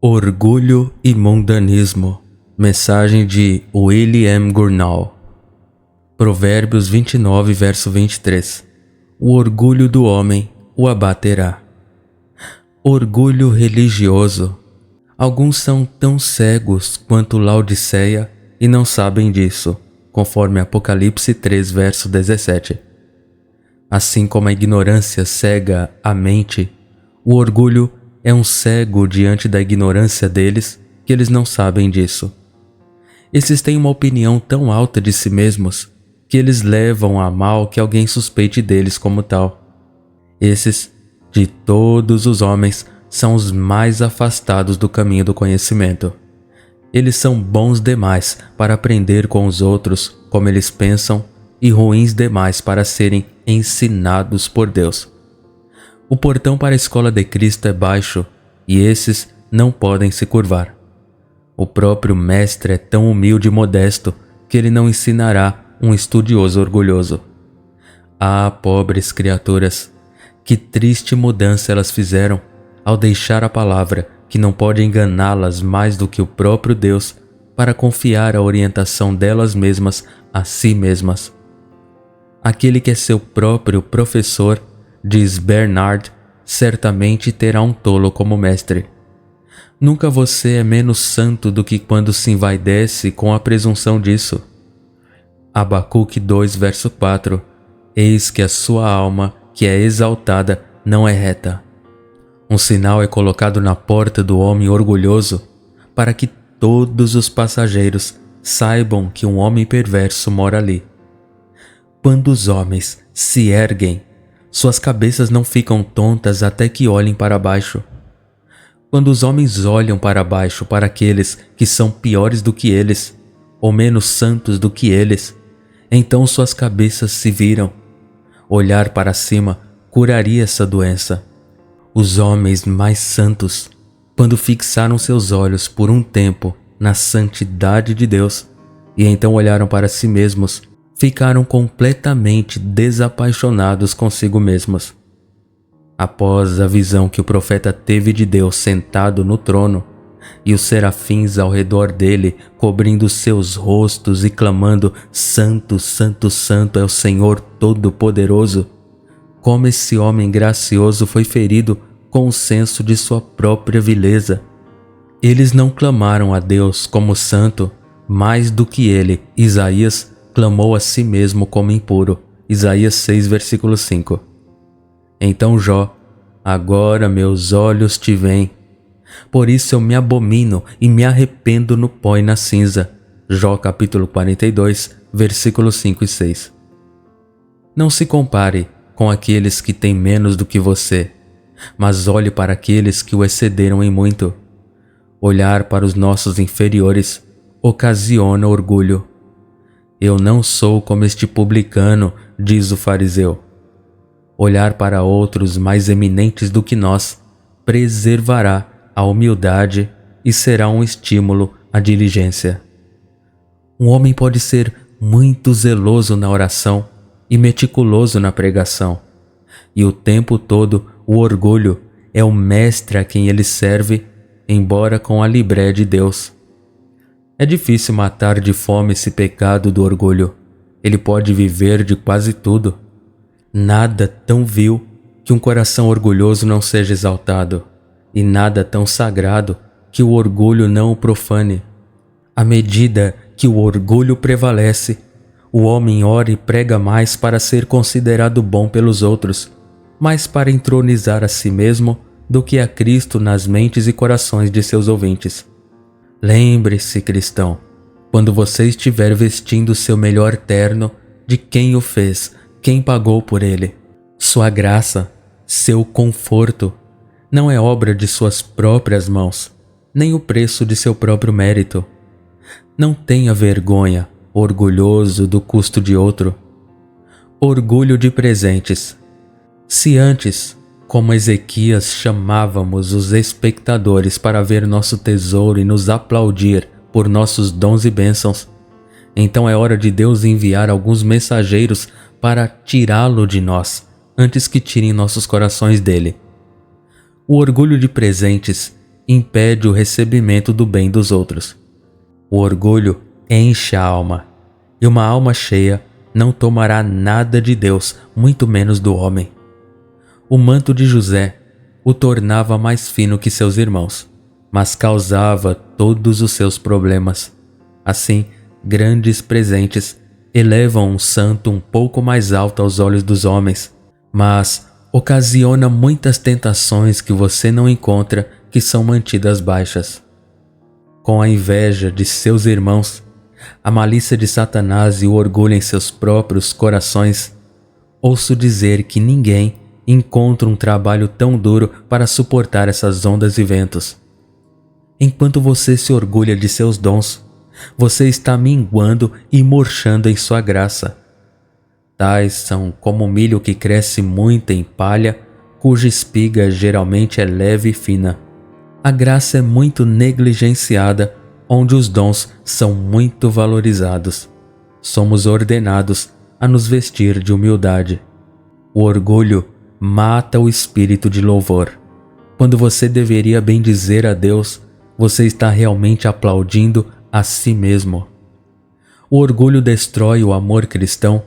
Orgulho e mundanismo. Mensagem de William Gurnall. Provérbios 29, verso 23. O orgulho do homem o abaterá. Orgulho religioso. Alguns são tão cegos quanto Laodiceia e não sabem disso, conforme Apocalipse 3, verso 17. Assim como a ignorância cega a mente, o orgulho é um cego diante da ignorância deles, que eles não sabem disso. Esses têm uma opinião tão alta de si mesmos que eles levam a mal que alguém suspeite deles como tal. Esses, de todos os homens, são os mais afastados do caminho do conhecimento. Eles são bons demais para aprender com os outros como eles pensam e ruins demais para serem ensinados por Deus. O portão para a escola de Cristo é baixo e esses não podem se curvar. O próprio mestre é tão humilde e modesto que ele não ensinará um estudioso orgulhoso. Ah, pobres criaturas, que triste mudança elas fizeram ao deixar a palavra que não pode enganá-las mais do que o próprio Deus para confiar a orientação delas mesmas a si mesmas. Aquele que é seu próprio professor, diz Bernard, certamente terá um tolo como mestre. Nunca você é menos santo do que quando se envaidece com a presunção disso. Abacuque 2, verso 4. Eis que a sua alma, que é exaltada, não é reta. Um sinal é colocado na porta do homem orgulhoso, para que todos os passageiros saibam que um homem perverso mora ali. Quando os homens se erguem, suas cabeças não ficam tontas até que olhem para baixo. Quando os homens olham para baixo para aqueles que são piores do que eles, ou menos santos do que eles, então suas cabeças se viram. Olhar para cima curaria essa doença. Os homens mais santos, quando fixaram seus olhos por um tempo na santidade de Deus, e então olharam para si mesmos, ficaram completamente desapaixonados consigo mesmos. Após a visão que o profeta teve de Deus sentado no trono, e os serafins ao redor dele, cobrindo seus rostos e clamando: Santo, Santo, Santo é o Senhor Todo-Poderoso, como esse homem gracioso foi ferido com o senso de sua própria vileza. Eles não clamaram a Deus como santo, mais do que ele, Isaías, clamou a si mesmo como impuro. Isaías 6, versículo 5. Então Jó: agora meus olhos te veem, por isso eu me abomino e me arrependo no pó e na cinza. Jó capítulo 42, versículos 5 e 6. Não se compare com aqueles que têm menos do que você, mas olhe para aqueles que o excederam em muito. Olhar para os nossos inferiores ocasiona orgulho. Eu não sou como este publicano, diz o fariseu. Olhar para outros mais eminentes do que nós preservará a humildade e será um estímulo à diligência. Um homem pode ser muito zeloso na oração e meticuloso na pregação, e o tempo todo o orgulho é o mestre a quem ele serve, embora com a libré de Deus. É difícil matar de fome esse pecado do orgulho. Ele pode viver de quase tudo. Nada tão vil que um coração orgulhoso não seja exaltado, e nada tão sagrado que o orgulho não o profane. À medida que o orgulho prevalece, o homem ora e prega mais para ser considerado bom pelos outros, mais para entronizar a si mesmo do que a Cristo nas mentes e corações de seus ouvintes. Lembre-se, cristão, quando você estiver vestindo seu melhor terno, de quem o fez, quem pagou por ele. Sua graça, seu conforto, não é obra de suas próprias mãos, nem o preço de seu próprio mérito. Não tenha vergonha, orgulhoso do custo de outro. Orgulho de presentes. Se antes, como Ezequias, chamávamos os espectadores para ver nosso tesouro e nos aplaudir por nossos dons e bênçãos, então é hora de Deus enviar alguns mensageiros para tirá-lo de nós, antes que tirem nossos corações dele. O orgulho de presentes impede o recebimento do bem dos outros. O orgulho enche a alma, e uma alma cheia não tomará nada de Deus, muito menos do homem. O manto de José o tornava mais fino que seus irmãos, mas causava todos os seus problemas. Assim, grandes presentes elevam um santo um pouco mais alto aos olhos dos homens, mas ocasiona muitas tentações que você não encontra que são mantidas baixas. Com a inveja de seus irmãos, a malícia de Satanás e o orgulho em seus próprios corações, ouço dizer que ninguém encontra um trabalho tão duro para suportar essas ondas e ventos. Enquanto você se orgulha de seus dons, você está minguando e murchando em sua graça. Tais são como o milho que cresce muito em palha, cuja espiga geralmente é leve e fina. A graça é muito negligenciada, onde os dons são muito valorizados. Somos ordenados a nos vestir de humildade. O orgulho mata o espírito de louvor. Quando você deveria bendizer a Deus, você está realmente aplaudindo a si mesmo. O orgulho destrói o amor cristão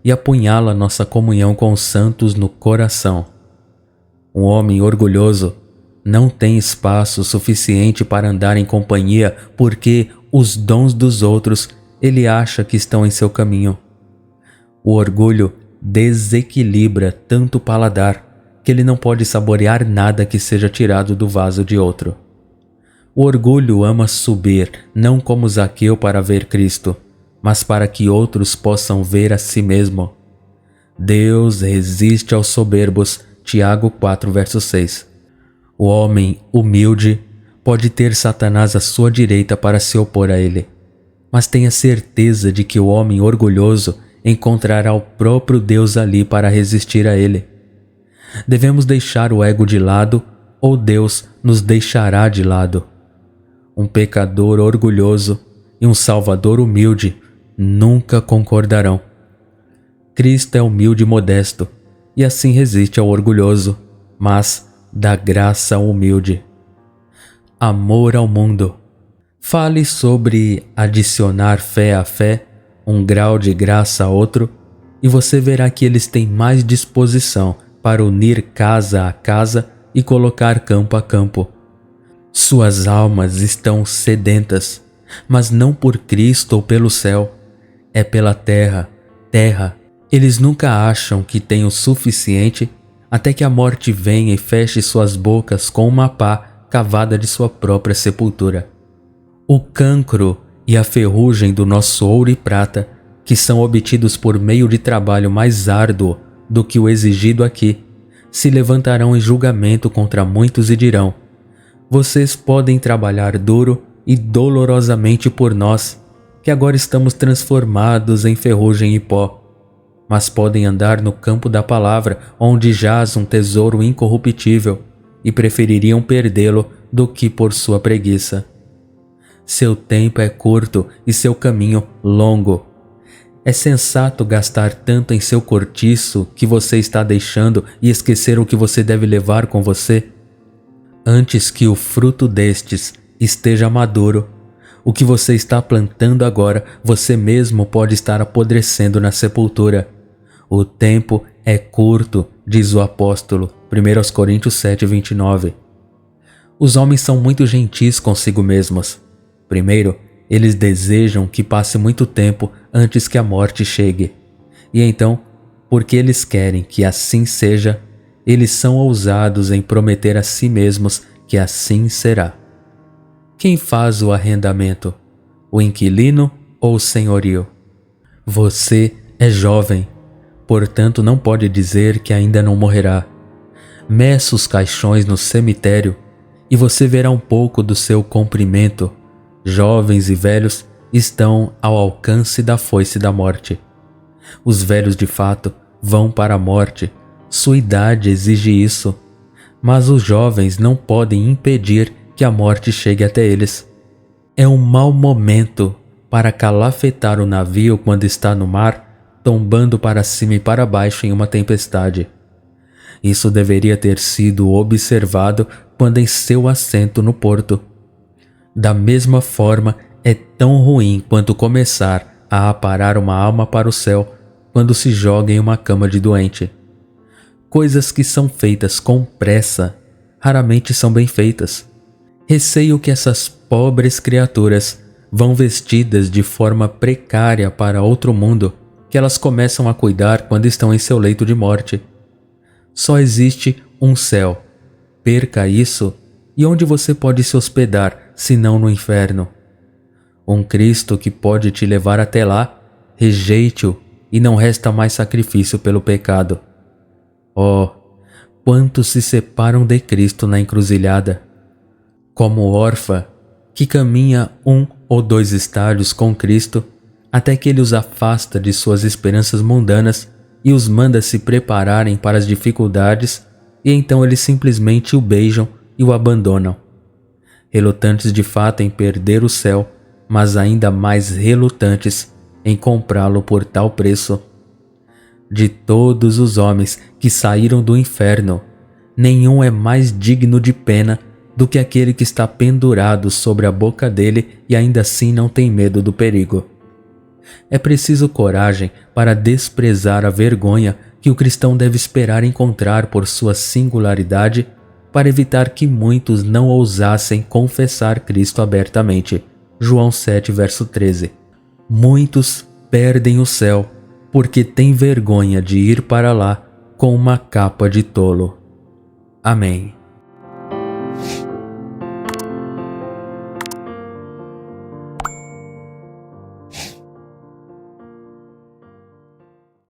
e apunhala nossa comunhão com os santos no coração. Um homem orgulhoso não tem espaço suficiente para andar em companhia porque os dons dos outros ele acha que estão em seu caminho. O orgulho desequilibra tanto o paladar que ele não pode saborear nada que seja tirado do vaso de outro. O orgulho ama subir, não como Zaqueu para ver Cristo, mas para que outros possam ver a si mesmo. Deus resiste aos soberbos, Tiago 4, verso 6. O homem humilde pode ter Satanás à sua direita para se opor a ele, mas tenha certeza de que o homem orgulhoso encontrará o próprio Deus ali para resistir a ele. Devemos deixar o ego de lado ou Deus nos deixará de lado. Um pecador orgulhoso e um salvador humilde nunca concordarão. Cristo é humilde e modesto, e assim resiste ao orgulhoso, mas dá graça ao humilde. Amor ao mundo. Fale sobre adicionar fé à fé, um grau de graça a outro, e você verá que eles têm mais disposição para unir casa a casa e colocar campo a campo. Suas almas estão sedentas, mas não por Cristo ou pelo céu, é pela terra. Eles nunca acham que têm o suficiente até que a morte venha e feche suas bocas com uma pá cavada de sua própria sepultura. O cancro e a ferrugem do nosso ouro e prata, que são obtidos por meio de trabalho mais árduo do que o exigido aqui, se levantarão em julgamento contra muitos e dirão: vocês podem trabalhar duro e dolorosamente por nós, que agora estamos transformados em ferrugem e pó, mas podem andar no campo da palavra, onde jaz um tesouro incorruptível, e prefeririam perdê-lo do que por sua preguiça. Seu tempo é curto e seu caminho longo. É sensato gastar tanto em seu cortiço que você está deixando e esquecer o que você deve levar com você? Antes que o fruto destes esteja maduro, o que você está plantando agora, você mesmo pode estar apodrecendo na sepultura. O tempo é curto, diz o apóstolo, 1 Coríntios 7, 29. Os homens são muito gentis consigo mesmos. Primeiro, eles desejam que passe muito tempo antes que a morte chegue. E então, porque eles querem que assim seja, eles são ousados em prometer a si mesmos que assim será. Quem faz o arrendamento? O inquilino ou o senhorio? Você é jovem, portanto não pode dizer que ainda não morrerá. Meça os caixões no cemitério e você verá um pouco do seu comprimento. Jovens e velhos estão ao alcance da foice da morte. Os velhos de fato vão para a morte. Sua idade exige isso, mas os jovens não podem impedir que a morte chegue até eles. É um mau momento para calafetar o navio quando está no mar, tombando para cima e para baixo em uma tempestade. Isso deveria ter sido observado quando em seu assento no porto. Da mesma forma, é tão ruim quanto começar a aparar uma alma para o céu quando se joga em uma cama de doente. Coisas que são feitas com pressa raramente são bem feitas. Receio que essas pobres criaturas vão vestidas de forma precária para outro mundo que elas começam a cuidar quando estão em seu leito de morte. Só existe um céu. Perca isso, e onde você pode se hospedar, senão no inferno? Um Cristo que pode te levar até lá, rejeite-o e não resta mais sacrifício pelo pecado. Oh, quantos se separam de Cristo na encruzilhada! Como órfã, que caminha 1 ou 2 estádios com Cristo, até que Ele os afasta de suas esperanças mundanas e os manda se prepararem para as dificuldades, e então eles simplesmente o beijam e o abandonam. Relutantes de fato em perder o céu, mas ainda mais relutantes em comprá-lo por tal preço. De todos os homens que saíram do inferno, nenhum é mais digno de pena do que aquele que está pendurado sobre a boca dele e ainda assim não tem medo do perigo. É preciso coragem para desprezar a vergonha que o cristão deve esperar encontrar por sua singularidade, para evitar que muitos não ousassem confessar Cristo abertamente. João 7, verso 13. Muitos perdem o céu porque têm vergonha de ir para lá com uma capa de tolo. Amém.